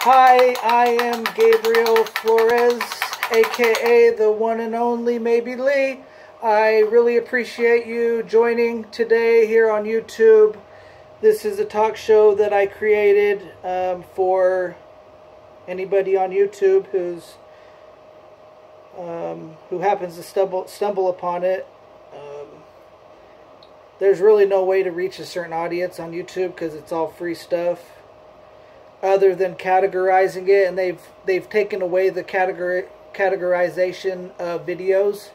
Hi, I am Gabriel Flores, aka the one and only Maybe Lee. I really appreciate you joining today here on YouTube. This is a talk show that I created for anybody on YouTube who happens to stumble upon it. There's really no way to reach a certain audience on YouTube because it's all free stuff, other than categorizing it, and they've taken away the categorization of videos.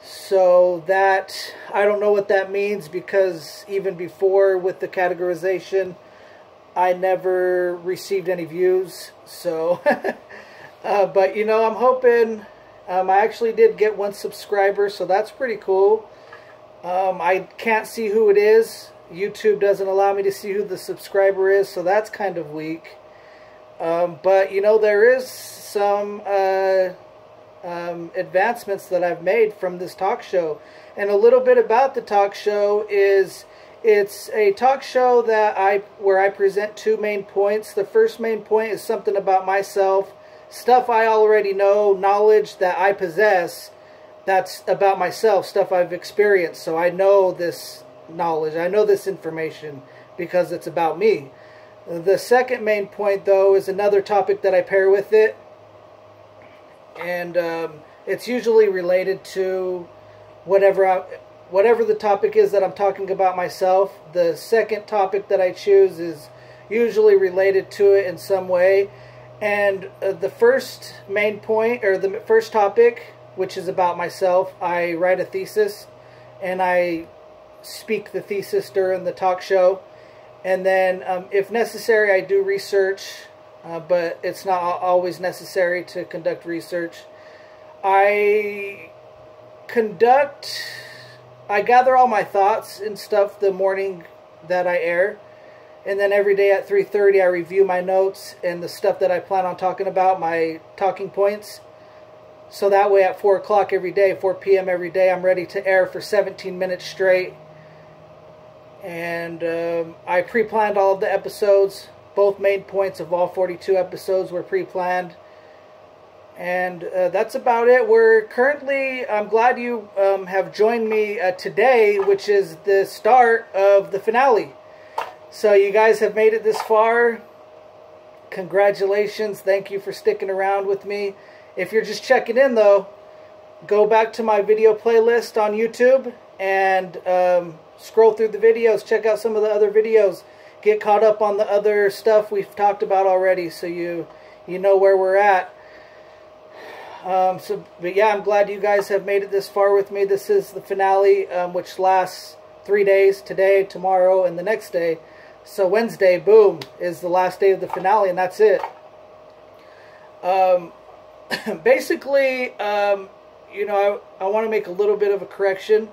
So that, I don't know what that means, because even before with the categorization, I never received any views. So but you know, I'm hoping, I actually did get 1 subscriber, so that's pretty cool. I can't see who it is. YouTube doesn't allow me to see who the subscriber is, so that's kind of weak. But you know, there is some advancements that I've made from this talk show. And a little bit about the talk show is, it's a talk show where I present 2 main points. The first main point is something about myself, stuff I already know, knowledge that I possess that's about myself, stuff I've experienced. So I know this knowledge, I know this information because it's about me. The second main point, though, is another topic that I pair with it, and it's usually related to whatever the topic is that I'm talking about myself. The second topic that I choose is usually related to it in some way, and the first main point, or the first topic, which is about myself, I write a thesis and I speak the thesis during the talk show, and then if necessary I do research, but it's not always necessary to conduct research. I gather all my thoughts and stuff the morning that I air, and then every day at 3:30 I review my notes and the stuff that I plan on talking about, my talking points. So that way at 4 o'clock every day, 4 p.m. every day, I'm ready to air for 17 minutes straight. And I pre-planned all of the episodes. Both main points of all 42 episodes were pre-planned. And that's about it. I'm glad you have joined me today, which is the start of the finale. So you guys have made it this far. Congratulations. Thank you for sticking around with me. If you're just checking in, though, go back to my video playlist on YouTube and scroll through the videos. Check out some of the other videos. Get caught up on the other stuff we've talked about already, so you know where we're at. But yeah, I'm glad you guys have made it this far with me. This is the finale, which lasts 3 days, today, tomorrow, and the next day. So Wednesday, boom, is the last day of the finale, and that's it. Basically, you know, I want to make a little bit of a correction,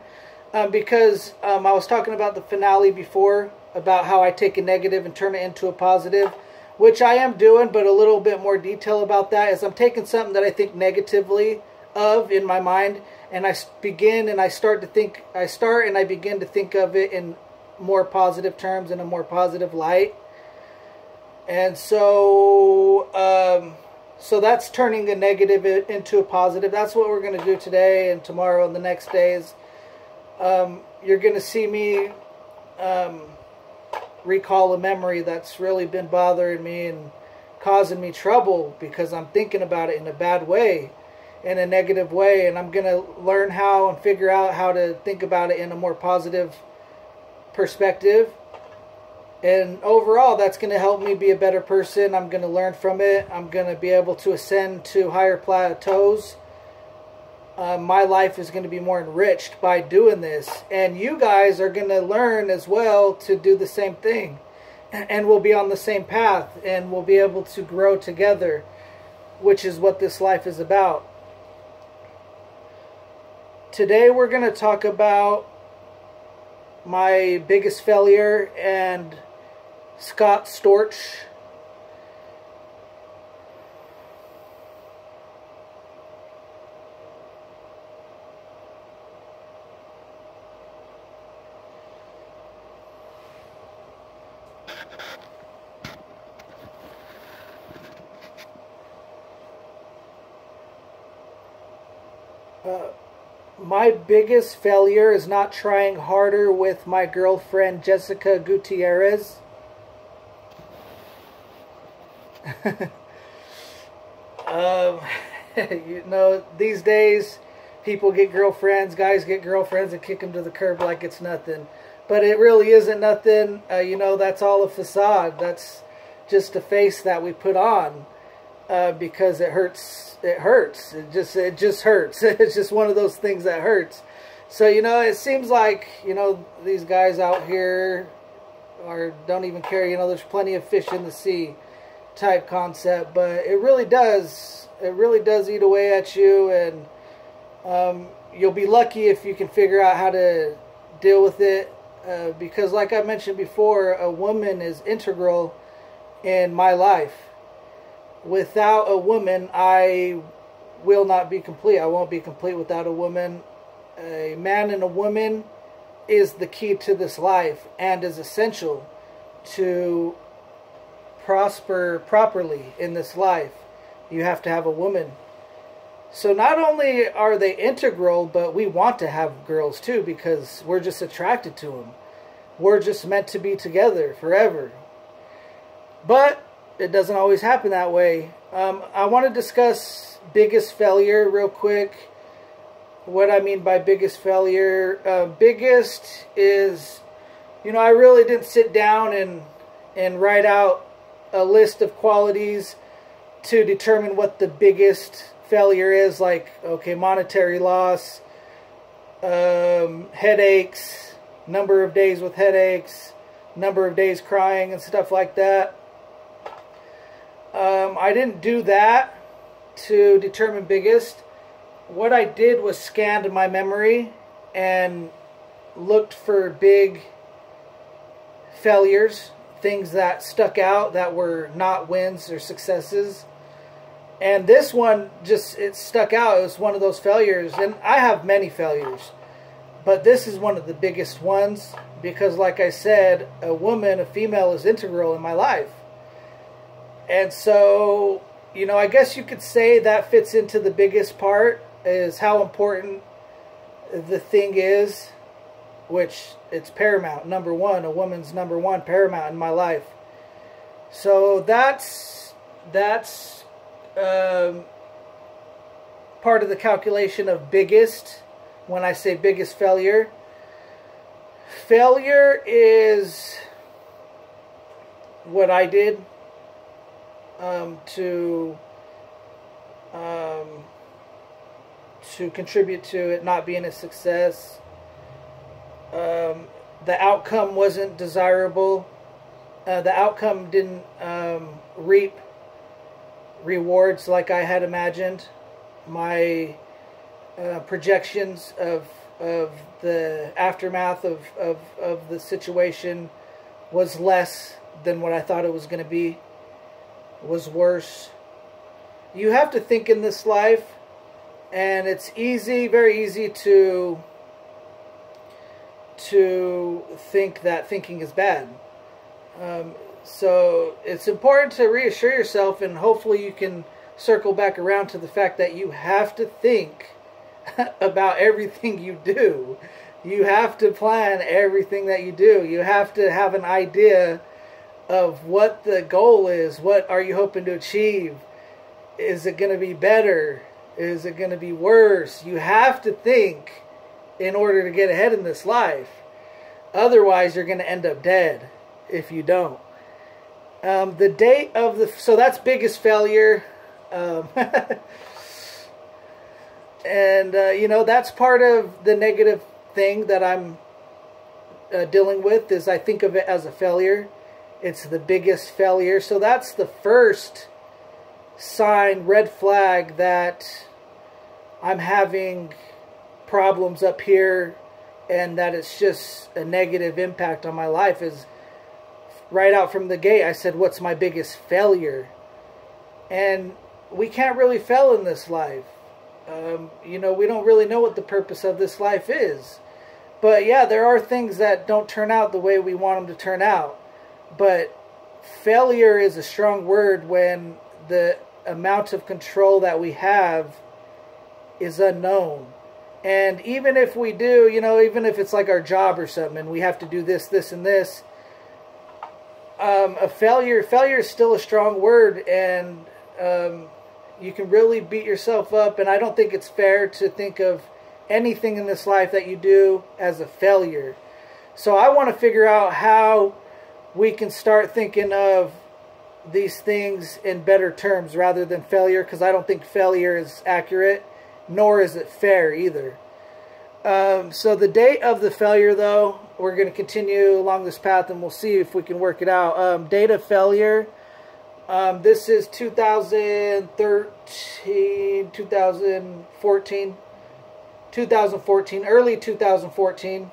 because I was talking about the finale before, about how I take a negative and turn it into a positive, which I am doing, but a little bit more detail about that is I'm taking something that I think negatively of in my mind, and I begin and I begin to think of it in more positive terms, in a more positive light. And so so that's turning a negative into a positive. That's what we're going to do today and tomorrow and the next days. You're going to see me recall a memory that's really been bothering me and causing me trouble because I'm thinking about it in a bad way, in a negative way. And I'm going to learn how and figure out how to think about it in a more positive perspective. And overall, that's going to help me be a better person. I'm going to learn from it. I'm going to be able to ascend to higher plateaus. My life is going to be more enriched by doing this. And you guys are going to learn as well to do the same thing. And we'll be on the same path. And we'll be able to grow together, which is what this life is about. Today we're going to talk about my biggest failure and Scott Storch. My biggest failure is not trying harder with my girlfriend, Jessica Gutierrez. You know, these days, people get girlfriends, guys get girlfriends and kick them to the curb like it's nothing. But it really isn't nothing. You know, that's all a facade. That's just a face that we put on because it hurts. It hurts. It just hurts. It's just one of those things that hurts. So, you know, it seems like, you know, these guys out here don't even care. You know, there's plenty of fish in the sea type concept. But it really does. It really does eat away at you. And you'll be lucky if you can figure out how to deal with it. Because like I mentioned before, a woman is integral in my life. Without a woman, I will not be complete. I won't be complete without a woman. A man and a woman is the key to this life and is essential to prosper properly in this life. You have to have a woman. So not only are they integral, but we want to have girls too because we're just attracted to them. We're just meant to be together forever. But it doesn't always happen that way. I want to discuss biggest failure real quick. What I mean by biggest failure. Biggest is, you know, I really didn't sit down and write out a list of qualities to determine what the biggest failure is. Like, okay, monetary loss, headaches, number of days with headaches, number of days crying and stuff like that. I didn't do that to determine biggest. What I did was scanned my memory and looked for big failures, things that stuck out that were not wins or successes. And this one it stuck out. It was one of those failures. And I have many failures, but this is one of the biggest ones because, like I said, a female is integral in my life. And so, you know, I guess you could say that fits into the biggest part, is how important the thing is, which it's paramount, number one. A woman's number one, paramount in my life. So that's part of the calculation of biggest. When I say biggest failure, failure is what I did to contribute to it not being a success. The outcome wasn't desirable. The outcome didn't reap rewards like I had imagined. My projections of the aftermath of the situation was less than what I thought it was going to be. Was worse. You have to think in this life, and it's easy, very easy to think that thinking is bad. So it's important to reassure yourself, and hopefully you can circle back around to the fact that you have to think about everything you do. You have to plan everything that you do. You have to have an idea of what the goal is. What are you hoping to achieve? Is it going to be better? Is it going to be worse? You have to think in order to get ahead in this life. Otherwise, you're going to end up dead if you don't. The date of the... So that's biggest failure. And, you know, that's part of the negative thing that I'm dealing with, is I think of it as a failure. It's the biggest failure. So that's the first sign, red flag, that I'm having problems up here and that it's just a negative impact on my life. Is right out from the gate, I said, what's my biggest failure? And we can't really fail in this life. You know, we don't really know what the purpose of this life is. But yeah, there are things that don't turn out the way we want them to turn out. But failure is a strong word when the amount of control that we have is unknown. And even if we do, you know, even if it's like our job or something, and we have to do this, this, and this, a failure is still a strong word, and you can really beat yourself up. And I don't think it's fair to think of anything in this life that you do as a failure. So I want to figure out how we can start thinking of these things in better terms rather than failure, because I don't think failure is accurate, nor is it fair either. So the date of the failure, though, we're going to continue along this path and we'll see if we can work it out. Date of failure, this is 2013, 2014, early 2014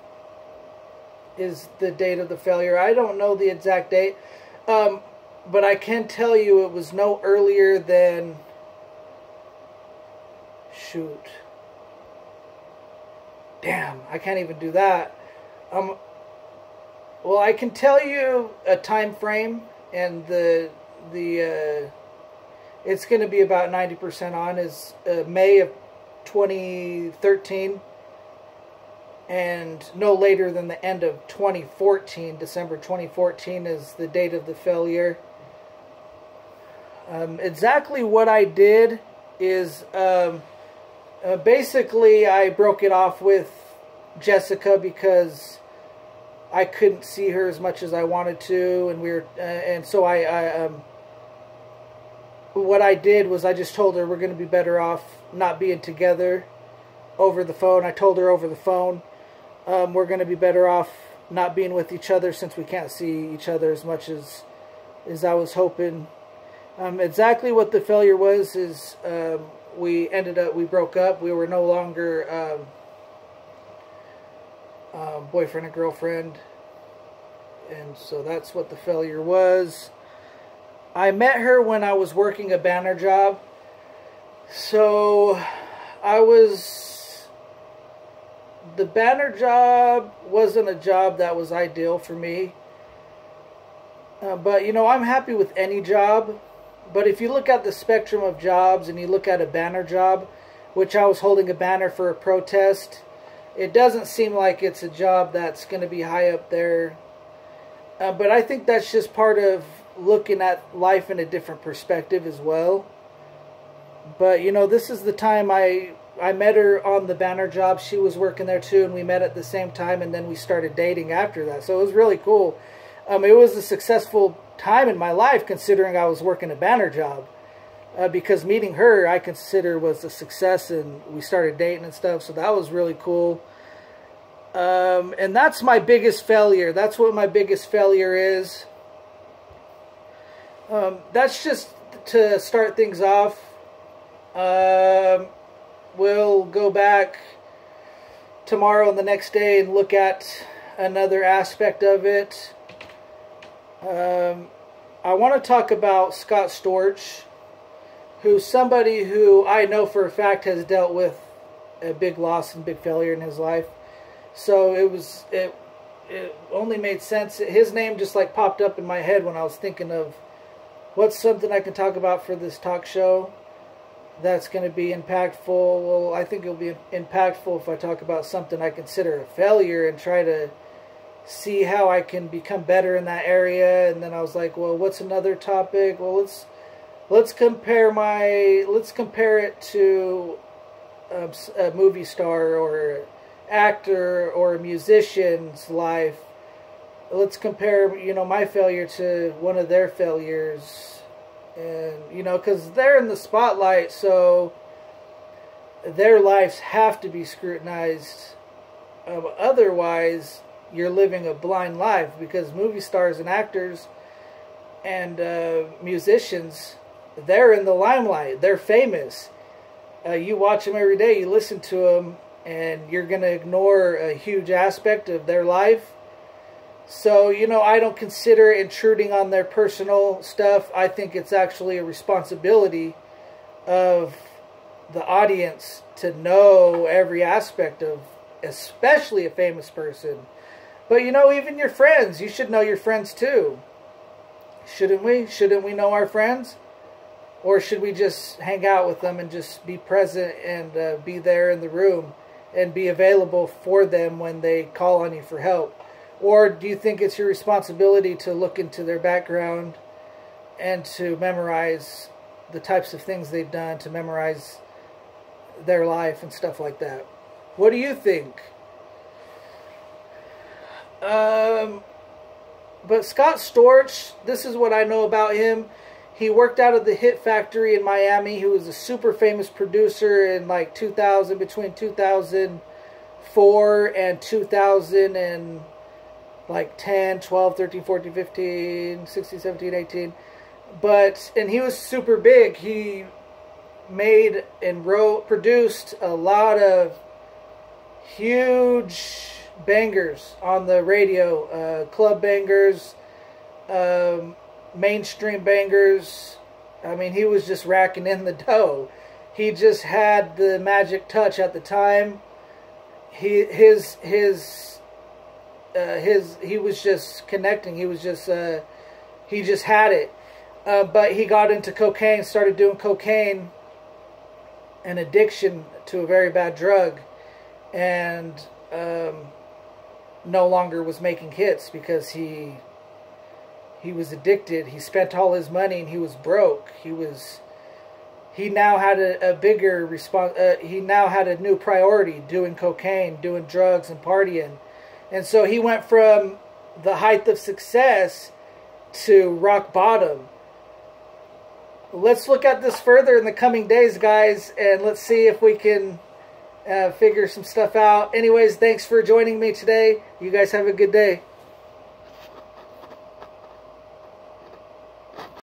is the date of the failure. I don't know the exact date, but I can tell you it was no earlier than, shoot, damn, I can't even do that. Well, I can tell you a time frame, and it's going to be about 90% on, is May of 2013, and no later than the end of 2014, December 2014 is the date of the failure. Exactly what I did is, basically I broke it off with Jessica because I couldn't see her as much as I wanted to, and and so what I did was I just told her we're going to be better off not being together over the phone. I told her over the phone, we're going to be better off not being with each other since we can't see each other as much as I was hoping. Exactly what the failure was is we broke up. We were no longer boyfriend and girlfriend, and so that's what the failure was. I met her when I was working a banner job, so the banner job wasn't a job that was ideal for me, but you know, I'm happy with any job. But if you look at the spectrum of jobs and you look at a banner job, which I was holding a banner for a protest, it doesn't seem like it's a job that's going to be high up there. But I think that's just part of looking at life in a different perspective as well. But, you know, this is the time I met her on the banner job. She was working there too, and we met at the same time, and then we started dating after that. So it was really cool. It was a successful time in my life considering I was working a banner job. Because meeting her, I consider, was a success, and we started dating and stuff, so that was really cool. And that's my biggest failure. That's what my biggest failure is. That's just to start things off. We'll go back tomorrow and the next day and look at another aspect of it. I want to talk about Scott Storch, who's somebody who I know for a fact has dealt with a big loss and big failure in his life. So it only made sense. His name just like popped up in my head when I was thinking of what's something I can talk about for this talk show that's going to be impactful. Well, I think it'll be impactful if I talk about something I consider a failure and try to see how I can become better in that area. And then I was like, well, what's another topic? Well, let's compare it to a movie star or actor or a musician's life. Let's compare, you know, my failure to one of their failures. And, you know, because they're in the spotlight, so their lives have to be scrutinized. Otherwise, you're living a blind life, because movie stars and actors and musicians, they're in the limelight. They're famous. You watch them every day. You listen to them, and you're going to ignore a huge aspect of their life. So, you know, I don't consider intruding on their personal stuff. I think it's actually a responsibility of the audience to know every aspect of, especially a famous person. But, you know, even your friends, you should know your friends too. Shouldn't we? Shouldn't we know our friends? Or should we just hang out with them and just be present and be there in the room and be available for them when they call on you for help? Or do you think it's your responsibility to look into their background and to memorize the types of things they've done, to memorize their life and stuff like that? What do you think? But Scott Storch, this is what I know about him. He worked out of the Hit Factory in Miami. He was a super famous producer in like 2000, between 2004 and 2000 and like 10, 12, 13, 14, 15, 16, 17, 18. And he was super big. He made and produced a lot of huge bangers on the radio, club bangers, mainstream bangers. I mean, he was just racking in the dough. He just had the magic touch at the time. He was just connecting. He was just he just had it. But he got into cocaine, started doing cocaine, an addiction to a very bad drug, and no longer was making hits because he was addicted. He spent all his money and he was broke. He now had a bigger he now had a new priority, doing cocaine, doing drugs and partying. And so he went from the height of success to rock bottom. Let's look at this further in the coming days, guys, and let's see if we can figure some stuff out. Anyways, thanks for joining me today. You guys have a good day.